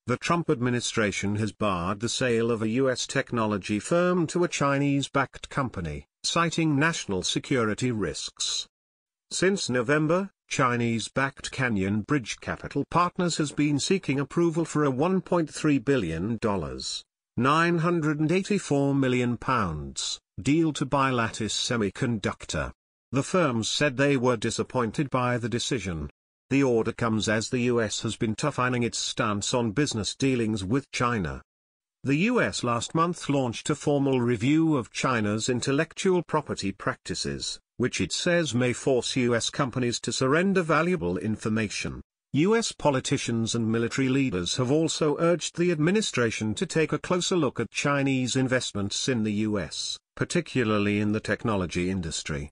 The Trump administration has barred the sale of a U.S. technology firm to a Chinese-backed company, citing national security risks. Since November, Chinese-backed Canyon Bridge Capital Partners has been seeking approval for a $1.3 billion, £984 million, deal to buy Lattice Semiconductor. The firms said they were disappointed by the decision. The order comes as the U.S. has been toughening its stance on business dealings with China. The U.S. last month launched a formal review of China's intellectual property practices, which it says may force U.S. companies to surrender valuable information. U.S. politicians and military leaders have also urged the administration to take a closer look at Chinese investments in the U.S., particularly in the technology industry.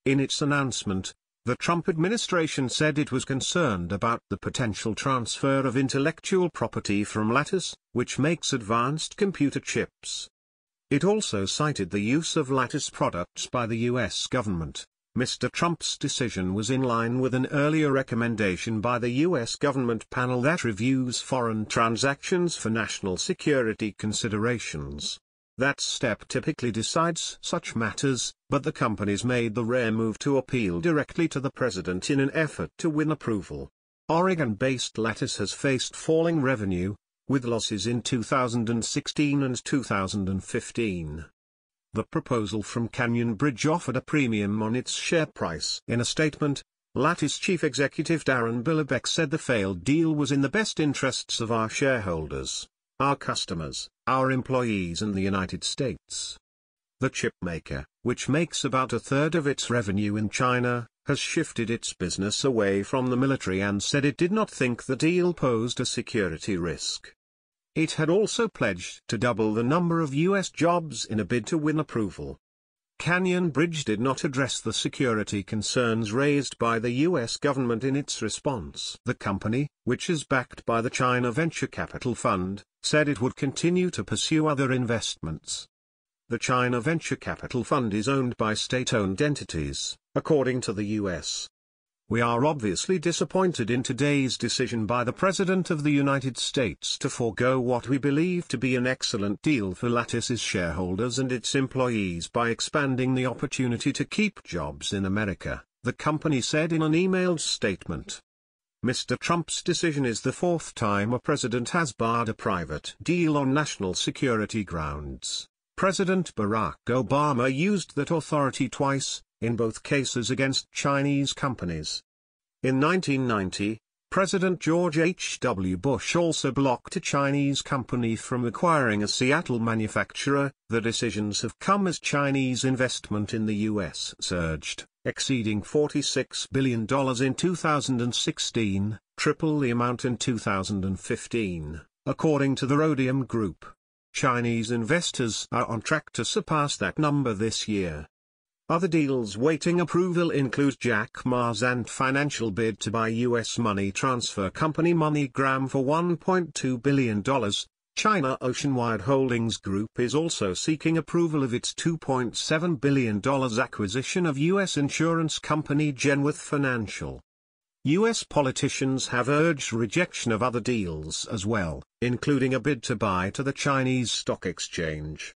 In its announcement, the Trump administration said it was concerned about the potential transfer of intellectual property from Lattice, which makes advanced computer chips. It also cited the use of Lattice products by the U.S. government. Mr. Trump's decision was in line with an earlier recommendation by the U.S. government panel that reviews foreign transactions for national security considerations. That step typically decides such matters, but the companies made the rare move to appeal directly to the president in an effort to win approval. Oregon-based Lattice has faced falling revenue, with losses in 2016 and 2015. The proposal from Canyon Bridge offered a premium on its share price. In a statement, Lattice chief executive Darren Billerbeck said the failed deal was in the best interests of our shareholders, our customers, our employees and the United States. The chipmaker, which makes about a third of its revenue in China, has shifted its business away from the military and said it did not think the deal posed a security risk. It had also pledged to double the number of U.S. jobs in a bid to win approval. Canyon Bridge did not address the security concerns raised by the U.S. government in its response. The company, which is backed by the China Venture Capital Fund, said it would continue to pursue other investments. The China Venture Capital Fund is owned by state-owned entities, according to the U.S. We are obviously disappointed in today's decision by the President of the United States to forego what we believe to be an excellent deal for Lattice's shareholders and its employees by expanding the opportunity to keep jobs in America, the company said in an emailed statement. Mr. Trump's decision is the fourth time a president has barred a private deal on national security grounds. President Barack Obama used that authority twice, in both cases against Chinese companies. In 1990, President George H.W. Bush also blocked a Chinese company from acquiring a Seattle manufacturer. The decisions have come as Chinese investment in the U.S. surged, exceeding $46 billion in 2016, triple the amount in 2015, according to the Rhodium Group. Chinese investors are on track to surpass that number this year. Other deals waiting approval include Jack Ma's Ant Financial bid to buy U.S. money transfer company MoneyGram for $1.2 billion. China Oceanwide Holdings Group is also seeking approval of its $2.7 billion acquisition of U.S. insurance company Genworth Financial. U.S. politicians have urged rejection of other deals as well, including a bid to buy to the Chinese stock exchange.